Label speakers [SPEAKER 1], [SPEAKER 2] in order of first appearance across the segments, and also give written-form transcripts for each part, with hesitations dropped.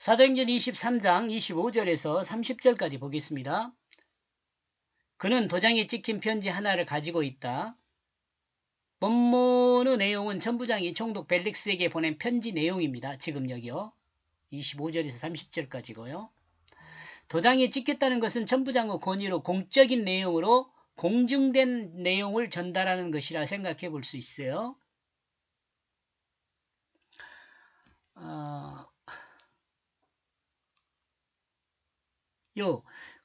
[SPEAKER 1] 사도행전 23장 25절에서 30절까지 보겠습니다. 그는 도장에 찍힌 편지 하나를 가지고 있다. 본문의 내용은 천부장이 총독 벨릭스에게 보낸 편지 내용입니다. 지금 여기요. 25절에서 30절까지고요. 도장에 찍혔다는 것은 천부장의 권위로 공적인 내용으로 공증된 내용을 전달하는 것이라 생각해 볼 수 있어요.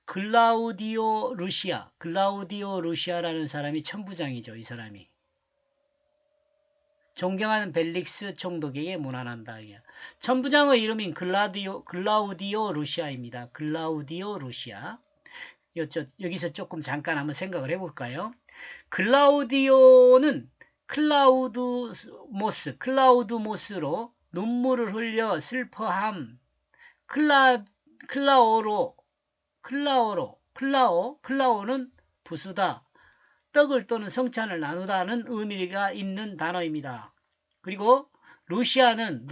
[SPEAKER 1] 글라우디오 루시아라는 사람이 천부장이죠. 이 사람이. 존경하는 벨릭스 총독에게 문안한다. 천부장의 이름인 글라우디오 루시아입니다. 글라우디오 루시아. 여기서 조금 잠깐 한번 생각을 해볼까요? 글라우디오는 클라우드모스로 눈물을 흘려 슬퍼함, 클라오는 부수다, 떡을 또는 성찬을 나누다는 의미가 있는 단어입니다. 그리고 루시아는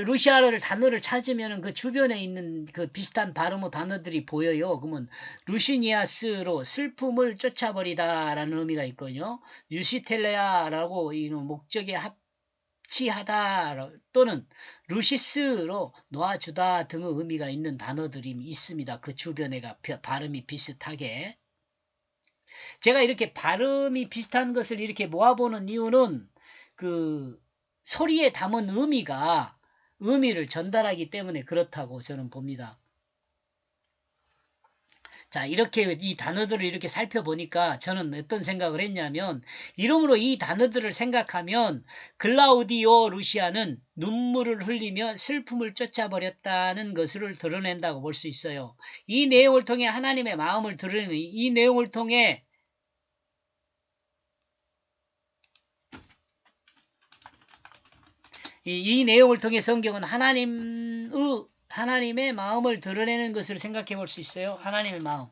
[SPEAKER 1] 루시아를 단어를 찾으면 그 주변에 있는 그 비슷한 발음의 단어들이 보여요. 그러면 루시니아스로 슬픔을 쫓아버리다라는 의미가 있거든요. 유시텔레아라고 이 목적에 합치하다 또는 루시스로 놓아주다 등의 의미가 있는 단어들이 있습니다. 그 주변에가 발음이 비슷하게. 제가 이렇게 발음이 비슷한 것을 이렇게 모아보는 이유는 그 소리에 담은 의미를 전달하기 때문에 그렇다고 저는 봅니다. 자, 이렇게 이 단어들을 이렇게 살펴보니까 저는 어떤 생각을 했냐면, 이러므로 이 단어들을 생각하면 글라우디오 루시아는 눈물을 흘리며 슬픔을 쫓아버렸다는 것을 드러낸다고 볼 수 있어요. 이 내용을 통해 하나님의 마음을 드러내는 이 내용을 통해 이 내용을 통해 성경은 하나님의 마음을 드러내는 것을 생각해 볼 수 있어요. 하나님의 마음.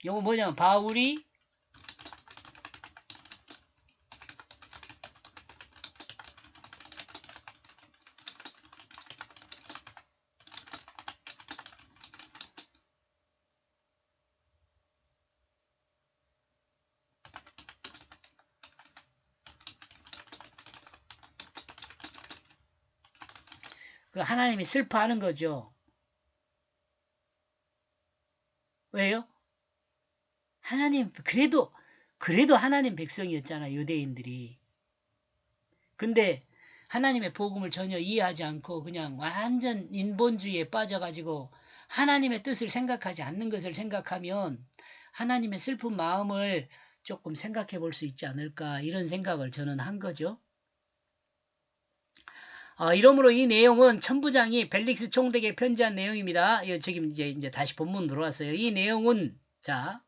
[SPEAKER 1] 이거 뭐냐면 바울이 그 하나님이 슬퍼하는 거죠. 왜요? 하나님 그래도 하나님 백성이었잖아, 유대인들이. 근데 하나님의 복음을 전혀 이해하지 않고 그냥 완전 인본주의에 빠져가지고 하나님의 뜻을 생각하지 않는 것을 생각하면 하나님의 슬픈 마음을 조금 생각해 볼 수 있지 않을까, 이런 생각을 저는 한 거죠. 이러므로 이 내용은 천부장이 벨릭스 총독에게 편지한 내용입니다. 지금 이제 다시 본문 들어왔어요. 이 내용은 자,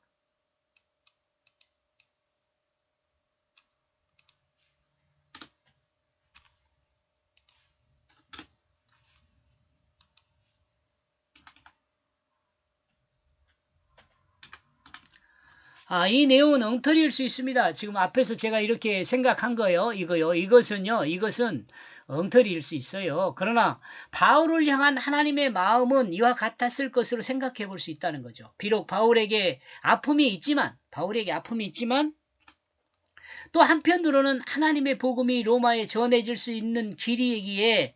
[SPEAKER 1] 이 내용은 엉터리일 수 있습니다. 지금 앞에서 제가 이렇게 생각한 거예요. 이것은 엉터리일 수 있어요. 그러나 바울을 향한 하나님의 마음은 이와 같았을 것으로 생각해 볼 수 있다는 거죠. 비록 바울에게 아픔이 있지만 또 한편으로는 하나님의 복음이 로마에 전해질 수 있는 길이기에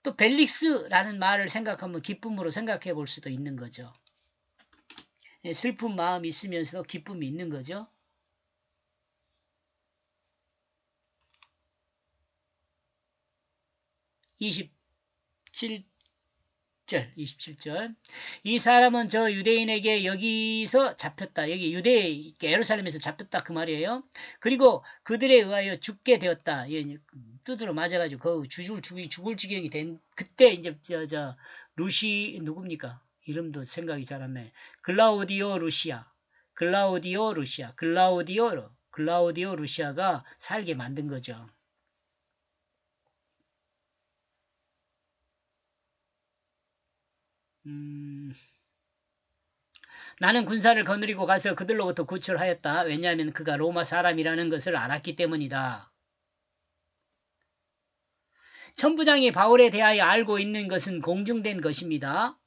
[SPEAKER 1] 또 벨릭스라는 말을 생각하면 기쁨으로 생각해 볼 수도 있는 거죠. 슬픈 마음이 있으면서도 기쁨이 있는 거죠. (27절) 이 사람은 저 유대인에게 여기서 잡혔다. 여기 예루살렘에서 잡혔다 그 말이에요. 그리고 그들에 의하여 죽게 되었다. 두드러 맞아가지고 죽을 지경이 된 그때 이제 루시 누굽니까? 이름도 생각이 잘 안 나요. 글라우디오 루시아가 살게 만든 거죠. 나는 군사를 거느리고 가서 그들로부터 구출하였다. 왜냐하면 그가 로마 사람이라는 것을 알았기 때문이다. 천부장이 바울에 대하여 알고 있는 것은 공중된 것입니다.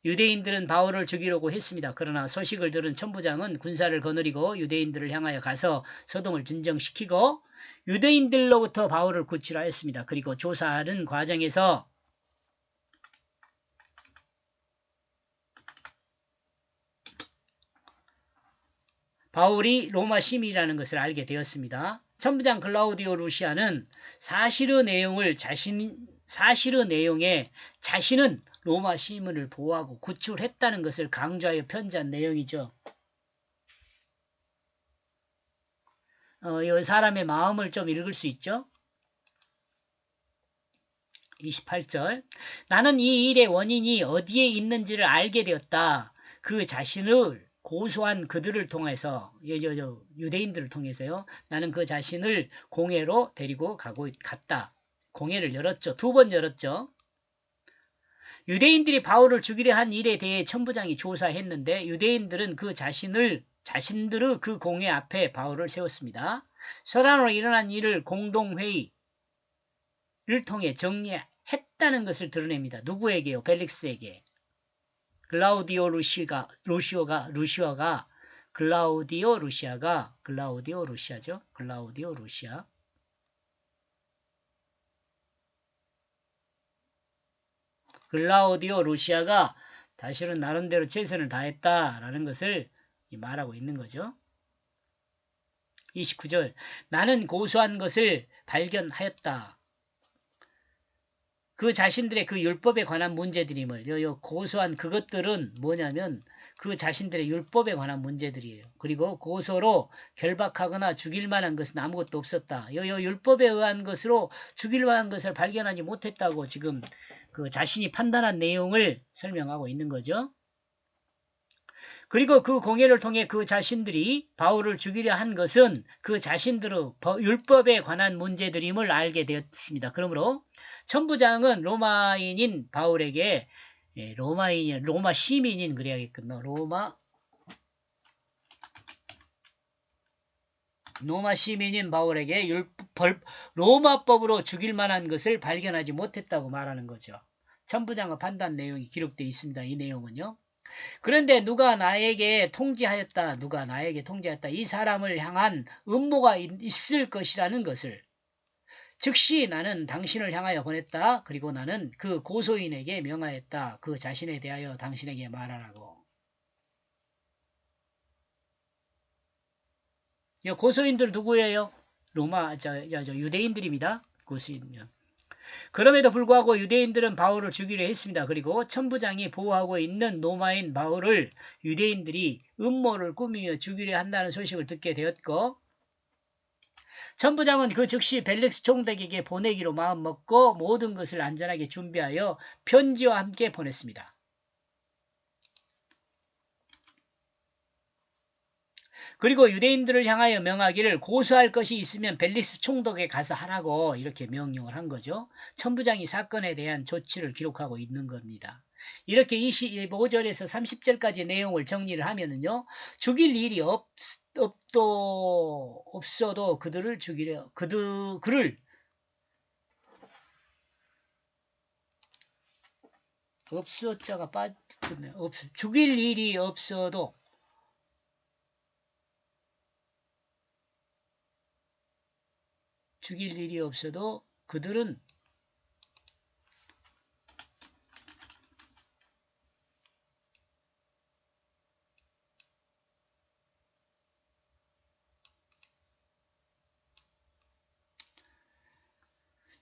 [SPEAKER 1] 유대인들은 바울을 죽이려고 했습니다. 그러나 소식을 들은 천부장은 군사를 거느리고 유대인들을 향하여 가서 소동을 진정시키고 유대인들로부터 바울을 구출하였습니다. 그리고 조사하는 과정에서 바울이 로마 시민이라는 것을 알게 되었습니다. 천부장 글라우디오 루시아는 사실의 내용에 자신은 로마 시민을 보호하고 구출했다는 것을 강조하여 편지한 내용이죠. 이 사람의 마음을 좀 읽을 수 있죠. 28절 나는 이 일의 원인이 어디에 있는지를 알게 되었다. 그 자신을 고소한 그들을 통해서 유대인들을 통해서요. 나는 그 자신을 공회로 데리고 갔다. 공회를 열었죠. 2번 열었죠. 유대인들이 바울을 죽이려 한 일에 대해 천부장이 조사했는데 유대인들은 자신들의 그 공회 앞에 바울을 세웠습니다. 소란으로 일어난 일을 공동회의를 통해 정리했다는 것을 드러냅니다. 누구에게요? 벨릭스에게. 글라우디오 루시아죠. 글라우디오 루시아. 글라우디오 루시아가 사실은 나름대로 최선을 다했다라는 것을 말하고 있는 거죠. 29절 나는 고소한 것을 발견하였다. 그 자신들의 그 율법에 관한 문제들임을 고소한 그것들은 뭐냐면 그 자신들의 율법에 관한 문제들이에요. 그리고 고소로 결박하거나 죽일 만한 것은 아무것도 없었다. 율법에 의한 것으로 죽일 만한 것을 발견하지 못했다고 지금 그 자신이 판단한 내용을 설명하고 있는 거죠. 그리고 그 공회를 통해 그 자신들이 바울을 죽이려 한 것은 그 자신들의 율법에 관한 문제들임을 알게 되었습니다. 그러므로 천부장은 로마인인 바울에게 로마 시민인 그래야겠군요. 로마 시민인 바울에게 로마법으로 죽일 만한 것을 발견하지 못했다고 말하는 거죠. 천부장의 판단 내용이 기록되어 있습니다. 이 내용은요. 그런데 누가 나에게 통지하였다. 이 사람을 향한 음모가 있을 것이라는 것을 즉시 나는 당신을 향하여 보냈다. 그리고 나는 그 고소인에게 명하였다. 그 자신에 대하여 당신에게 말하라고. 고소인들 누구예요? 유대인들입니다. 고소인요. 그럼에도 불구하고 유대인들은 바울을 죽이려 했습니다. 그리고 천부장이 보호하고 있는 로마인 바울을 유대인들이 음모를 꾸미며 죽이려 한다는 소식을 듣게 되었고 천부장은 그 즉시 벨릭스 총독에게 보내기로 마음먹고 모든 것을 안전하게 준비하여 편지와 함께 보냈습니다. 그리고 유대인들을 향하여 명하기를 고소할 것이 있으면 벨릭스 총독에 가서 하라고 이렇게 명령을 한 거죠. 천부장이 사건에 대한 조치를 기록하고 있는 겁니다. 이렇게 25절에서 30절까지 내용을 정리를 하면은요. 죽일 일이 없어도 그들을 죽이려 그를 없어자가 빠졌네. 죽일 일이 없어도 그들은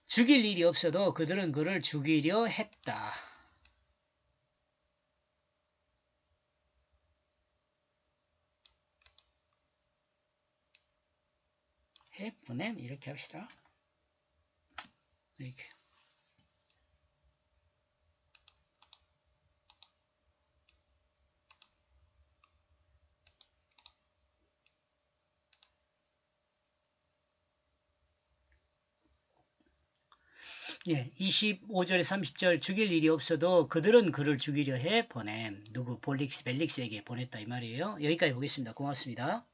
[SPEAKER 1] 죽일 일이 없어도 그들은 그를 죽이려 했다. 보냄 이렇게 합시다. 이렇게. 예, 25절에 30절 죽일 일이 없어도 그들은 그를 죽이려 해 보냄. 누구 벨릭스에게 보냈다 이 말이에요. 여기까지 보겠습니다. 고맙습니다.